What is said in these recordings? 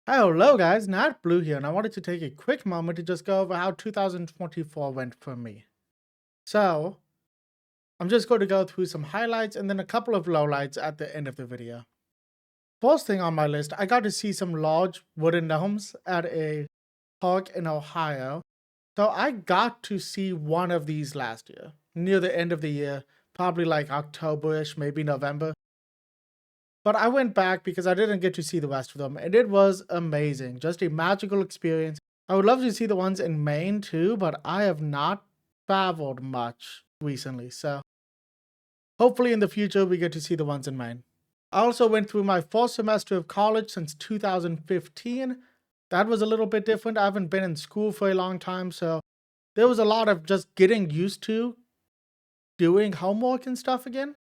Hello guys, Nat Blue here, and I wanted to take a quick moment to just go over how 2024 went for me. So, I'm just going to go through some highlights and then a couple of lowlights at the end of the video. First thing on my list, I got to see some large wooden domes at a park in Ohio. So I got to see one of these last year, near the end of the year, probably like October-ish, maybe November. But I went back because I didn't get to see the rest of them, and it was amazing. Just a magical experience. I would love to see the ones in Maine too, but I have not traveled much recently, so hopefully in the future we get to see the ones in Maine. I also went through my first semester of college since 2015. That was a little bit different. I haven't been in school for a long time, so there was a lot of just getting used to doing homework and stuff again.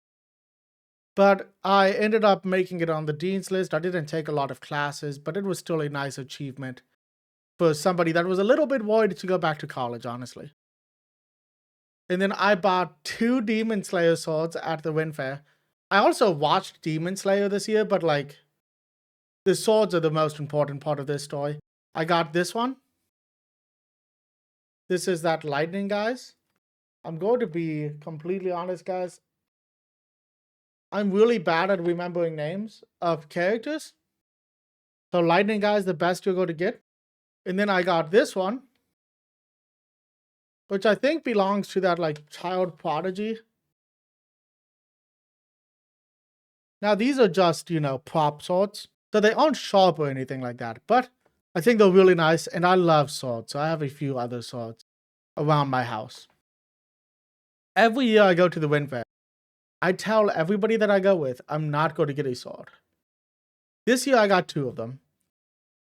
But I ended up making it on the dean's list. I didn't take a lot of classes, but it was still a nice achievement for somebody that was a little bit worried to go back to college, honestly. And then I bought 2 Demon Slayer swords at the Ren Fair. I also watched Demon Slayer this year, but like the swords are the most important part of this story. I got this one. This is that lightning, guys. I'm going to be completely honest, guys. I'm really bad at remembering names of characters. So lightning guy is the best you're going to get. And then I got this one, which I think belongs to that like child prodigy. Now these are just, prop swords. So they aren't sharp or anything like that. But I think they're really nice and I love swords. So I have a few other swords around my house. Every year I go to the Ren Fair, I tell everybody that I go with, I'm not going to get a sword. This year I got 2 of them.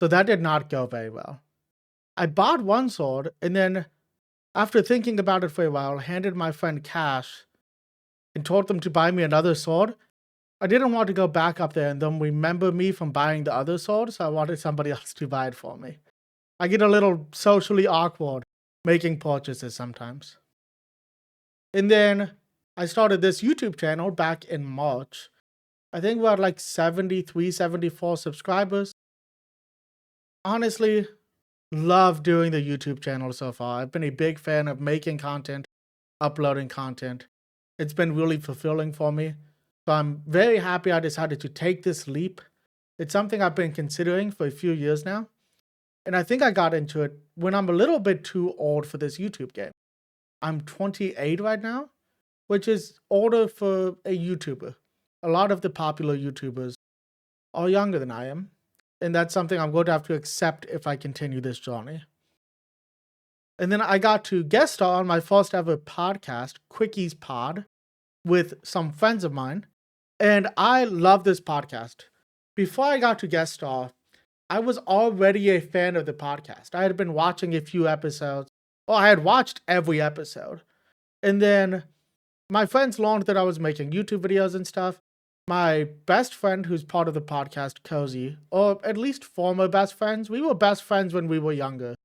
So that did not go very well. I bought one sword and then after thinking about it for a while, handed my friend cash and told them to buy me another sword. I didn't want to go back up there and then remember me from buying the other sword, so I wanted somebody else to buy it for me. I get a little socially awkward making purchases sometimes. And then I started this YouTube channel back in March. I think we had like 73, 74 subscribers. Honestly, love doing the YouTube channel so far. I've been a big fan of making content, uploading content. It's been really fulfilling for me. So I'm very happy I decided to take this leap. It's something I've been considering for a few years now. And I think I got into it when I'm a little bit too old for this YouTube game. I'm 28 right now, which is older for a YouTuber. A lot of the popular YouTubers are younger than I am. And that's something I'm going to have to accept if I continue this journey. And then I got to guest star on my first ever podcast, Quickies Pod, with some friends of mine. And I love this podcast. Before I got to guest star, I was already a fan of the podcast. I had been watching a few episodes. Well, I had watched every episode. And then my friends learned that I was making YouTube videos and stuff. My best friend, who's part of the podcast, Cozy, or at least former best friends, we were best friends when we were younger.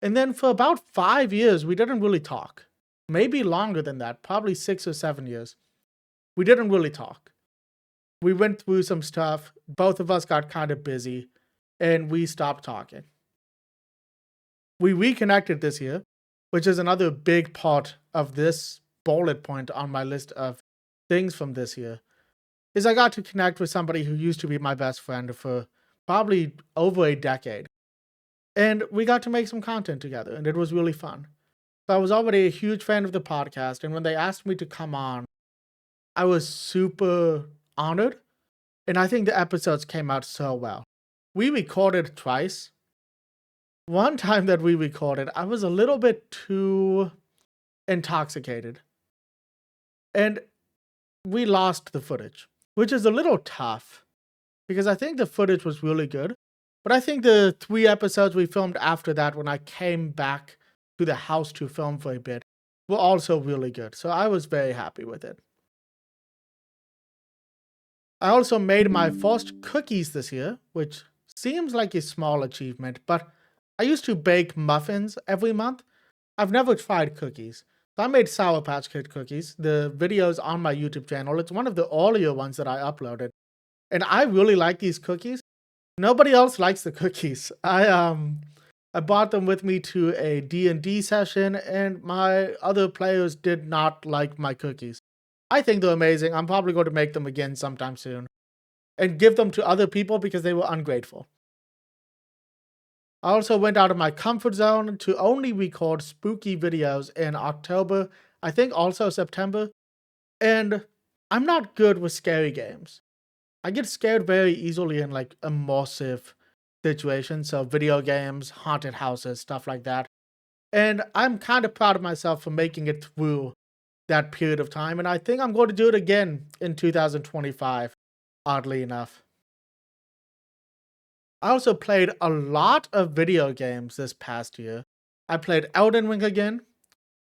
And then for about 5 years, we didn't really talk. Maybe longer than that, probably 6 or 7 years. We didn't really talk. We went through some stuff. Both of us got kind of busy, and we stopped talking. We reconnected this year, which is another big part of this bullet point on my list of things from this year, is I got to connect with somebody who used to be my best friend for probably over a decade. And we got to make some content together, and it was really fun. So I was already a huge fan of the podcast, and when they asked me to come on, I was super honored, and I think the episodes came out so well. We recorded twice. One time that we recorded, I was a little bit too intoxicated, and we lost the footage, which is a little tough because I think the footage was really good. But I think the 3 episodes we filmed after that, when I came back to the house to film for a bit, were also really good. So I was very happy with it. I also made my first cookies this year, which seems like a small achievement, but I used to bake muffins every month. I've never tried cookies. So I made Sour Patch Kid cookies. The video's on my YouTube channel. It's one of the earlier ones that I uploaded. And I really like these cookies. Nobody else likes the cookies. I brought them with me to a D&D session, and my other players did not like my cookies. I think they're amazing. I'm probably going to make them again sometime soon and give them to other people because they were ungrateful. I also went out of my comfort zone to only record spooky videos in October, I think also September, and I'm not good with scary games. I get scared very easily in like immersive situations, so video games, haunted houses, stuff like that. And I'm kind of proud of myself for making it through that period of time, and I think I'm going to do it again in 2025, oddly enough. I also played a lot of video games this past year. I played Elden Ring again,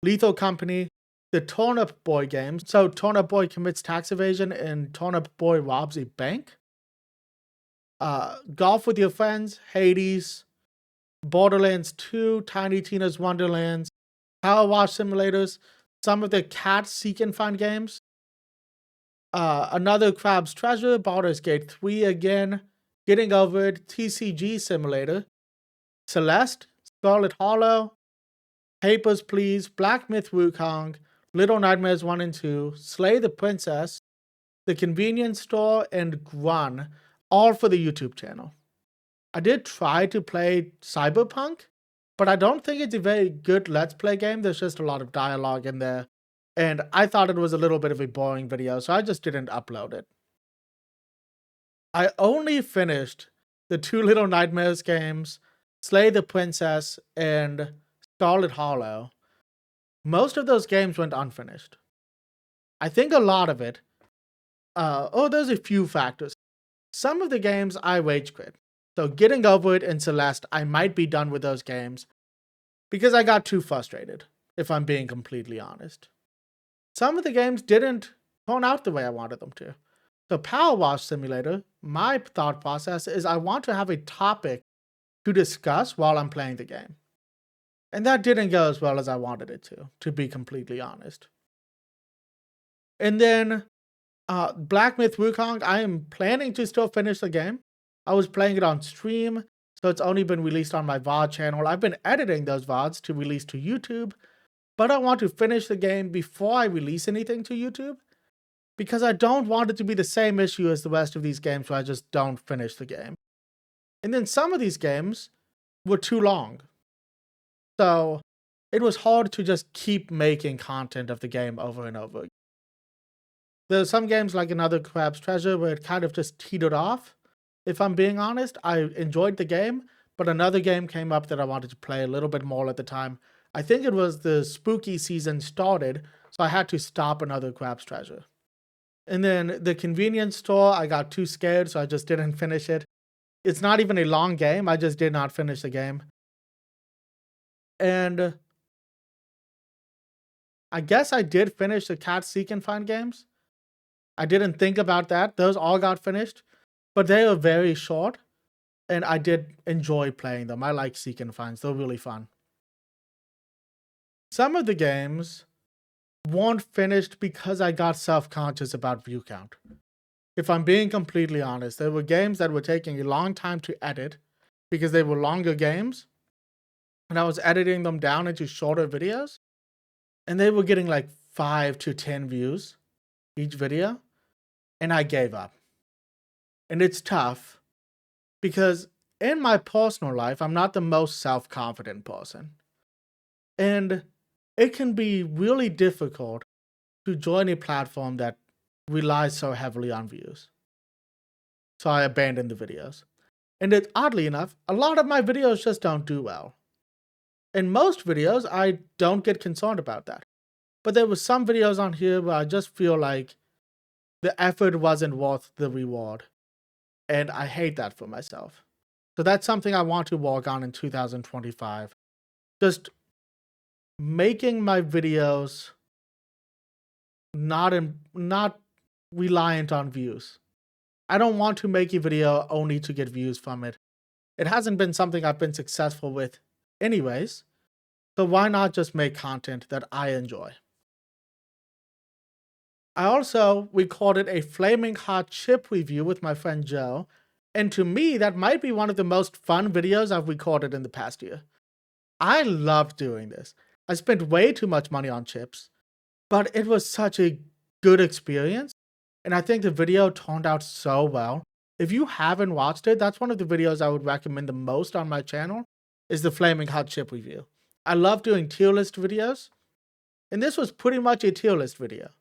Lethal Company, the Turnip Boy games. So Turnip Boy commits tax evasion and Turnip Boy robs a bank. Golf with Your Friends, Hades, Borderlands 2, Tiny Tina's Wonderlands, Power Wash Simulators, some of the cat seek and find games. Another Crab's Treasure, Baldur's Gate 3 again, Getting Over It, TCG Simulator, Celeste, Scarlet Hollow, Papers, Please, Black Myth Wukong, Little Nightmares 1 and 2, Slay the Princess, The Convenience Store, and Grun, all for the YouTube channel. I did try to play Cyberpunk, but I don't think it's a very good Let's Play game. There's just a lot of dialogue in there, and I thought it was a little bit of a boring video, so I just didn't upload it. I only finished the two Little Nightmares games, Slay the Princess, and Scarlet Hollow. Most of those games went unfinished. I think a lot of it, there's a few factors. Some of the games I rage quit. So Getting Over It and Celeste, I might be done with those games because I got too frustrated, if I'm being completely honest. Some of the games didn't turn out the way I wanted them to. So Power Wash Simulator, my thought process is I want to have a topic to discuss while I'm playing the game. And that didn't go as well as I wanted it to be completely honest. And then Black Myth Wukong, I am planning to still finish the game. I was playing it on stream, so it's only been released on my VOD channel. I've been editing those VODs to release to YouTube, but I want to finish the game before I release anything to YouTube because I don't want it to be the same issue as the rest of these games where I just don't finish the game. And then some of these games were too long. So it was hard to just keep making content of the game over and over. There's some games like Another Crab's Treasure where it kind of just teetered off. If I'm being honest, I enjoyed the game, but another game came up that I wanted to play a little bit more at the time. I think it was the spooky season started, so I had to stop Another Crab's Treasure. And then the Convenience Store, I got too scared, so I just didn't finish it. It's not even a long game, I just did not finish the game. And I guess I did finish the Cat Seek and Find games. I didn't think about that. Those all got finished, but they were very short, and I did enjoy playing them. I like Seek and Finds. They're really fun. Some of the games weren't finished because I got self-conscious about view count. If I'm being completely honest, there were games that were taking a long time to edit because they were longer games, and I was editing them down into shorter videos, and they were getting like 5 to 10 views each video, and I gave up. And it's tough because in my personal life, I'm not the most self-confident person. And it can be really difficult to join a platform that relies so heavily on views. So I abandoned the videos. And oddly enough, a lot of my videos just don't do well. In most videos, I don't get concerned about that. But there were some videos on here where I just feel like the effort wasn't worth the reward. And I hate that for myself. So that's something I want to work on in 2025. Just making my videos not reliant on views. I don't want to make a video only to get views from it. It hasn't been something I've been successful with anyways. So why not just make content that I enjoy? I also recorded a flaming hot chip review with my friend Joe, And to me, that might be one of the most fun videos I've recorded in the past year. I love doing this. I spent way too much money on chips, but it was such a good experience. And I think the video turned out so well. If you haven't watched it, that's one of the videos I would recommend the most on my channel, is the Flaming Hot Chip review. I love doing tier list videos, and this was pretty much a tier list video.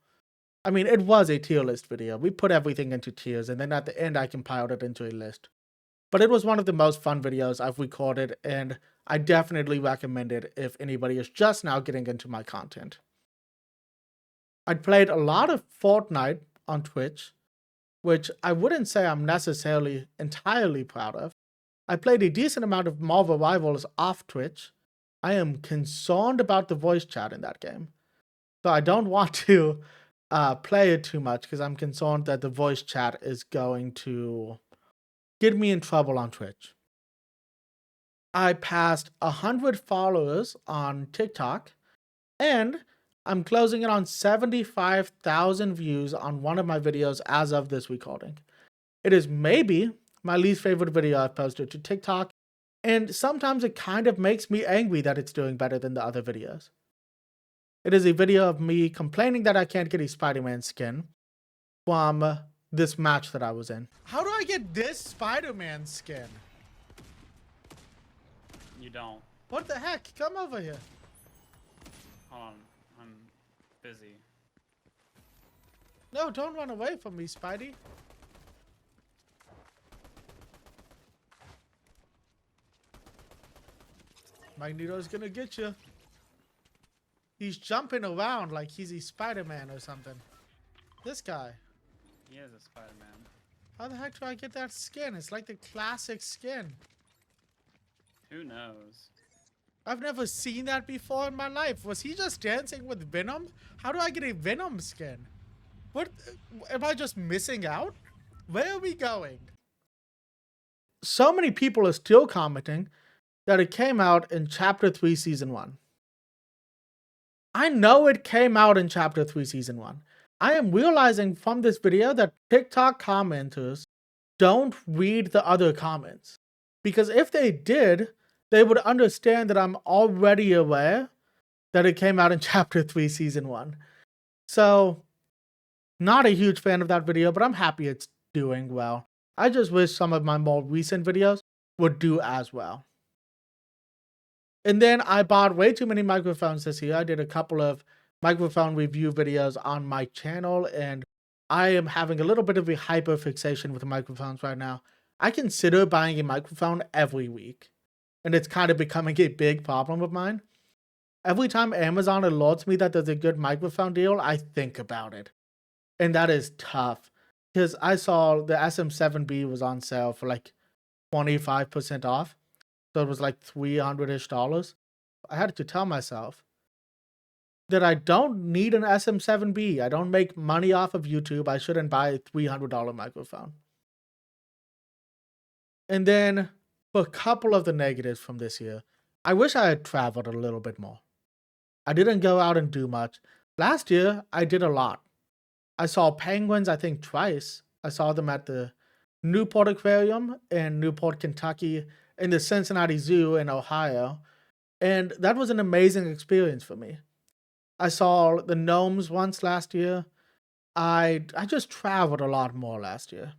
I mean, it was a tier list video. We put everything into tiers, and then at the end I compiled it into a list. But it was one of the most fun videos I've recorded, and I definitely recommend it if anybody is just now getting into my content. I played a lot of Fortnite on Twitch, which I wouldn't say I'm necessarily entirely proud of. I played a decent amount of Marvel Rivals off Twitch. I am concerned about the voice chat in that game. So I don't want to play it too much because I'm concerned that the voice chat is going to get me in trouble on Twitch. I passed 100 followers on TikTok, and I'm closing in on 75,000 views on one of my videos as of this recording. It is maybe my least favorite video I've posted to TikTok, and sometimes it kind of makes me angry that it's doing better than the other videos. It is a video of me complaining that I can't get a Spider-Man skin from this match that I was in. How do I get this Spider-Man skin? You don't. What the heck? Come over here. Hold on. I'm busy. No, don't run away from me, Spidey. Magneto's gonna get you. He's jumping around like he's a Spider-Man or something. This guy. He is a Spider-Man. How the heck do I get that skin? It's like the classic skin. Who knows? I've never seen that before in my life. Was he just dancing with Venom? How do I get a Venom skin? What? Am I just missing out? Where are we going? So many people are still commenting that it came out in Chapter 3, Season 1. I know it came out in Chapter 3, Season 1. I am realizing from this video that TikTok commenters don't read the other comments. Because if they did, they would understand that I'm already aware that it came out in Chapter 3, Season 1. So, not a huge fan of that video, but I'm happy it's doing well. I just wish some of my more recent videos would do as well. And then I bought way too many microphones this year. I did a couple of microphone review videos on my channel, and I am having a little bit of a hyper fixation with microphones right now. I consider buying a microphone every week, and it's kind of becoming a big problem of mine. Every time Amazon alerts me that there's a good microphone deal, I think about it. And that is tough, because I saw the SM7B was on sale for like 25% off. So it was like $300-ish. I had to tell myself that I don't need an SM7B. I don't make money off of YouTube. I shouldn't buy a $300 microphone. And then for a couple of the negatives from this year, I wish I had traveled a little bit more. I didn't go out and do much. Last year, I did a lot. I saw penguins, I think, twice. I saw them at the Newport Aquarium in Newport, Kentucky, in the Cincinnati Zoo in Ohio, and that was an amazing experience for me. I saw the gnomes once last year. I just traveled a lot more last year.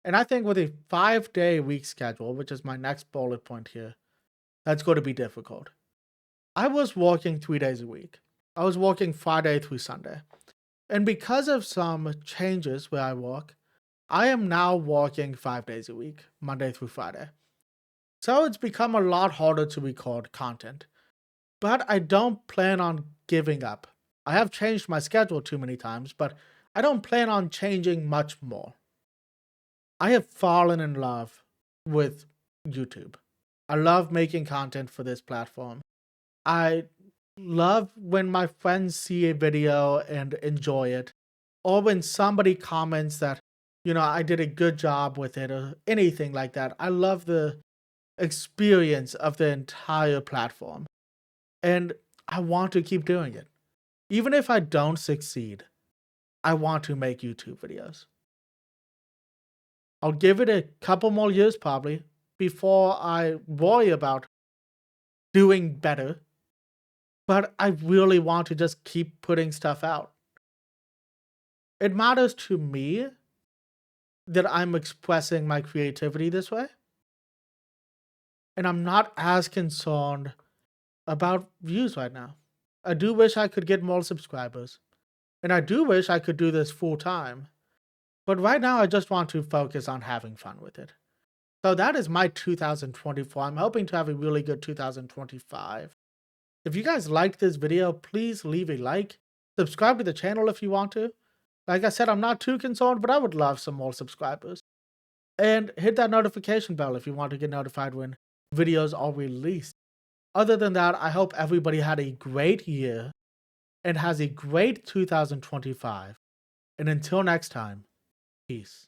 And I think with a 5-day week schedule, which is my next bullet point here, that's going to be difficult. I was working 3 days a week. I was working Friday through Sunday. And because of some changes where I work, I am now working 5 days a week, Monday through Friday. So it's become a lot harder to record content. But I don't plan on giving up. I have changed my schedule too many times, but I don't plan on changing much more. I have fallen in love with YouTube. I love making content for this platform. I love when my friends see a video and enjoy it, or when somebody comments that, I did a good job with it, or anything like that. I love the experience of the entire platform, and I want to keep doing it. Even if I don't succeed, I want to make YouTube videos. I'll give it a couple more years probably before I worry about doing better. But I really want to just keep putting stuff out. It matters to me that I'm expressing my creativity this way. And I'm not as concerned about views right now. I do wish I could get more subscribers. And I do wish I could do this full time. But right now, I just want to focus on having fun with it. So that is my 2024. I'm hoping to have a really good 2025. If you guys liked this video, please leave a like. Subscribe to the channel if you want to. Like I said, I'm not too concerned, but I would love some more subscribers. And hit that notification bell if you want to get notified when videos are released. Other than that, I hope everybody had a great year and has a great 2025. And until next time, peace.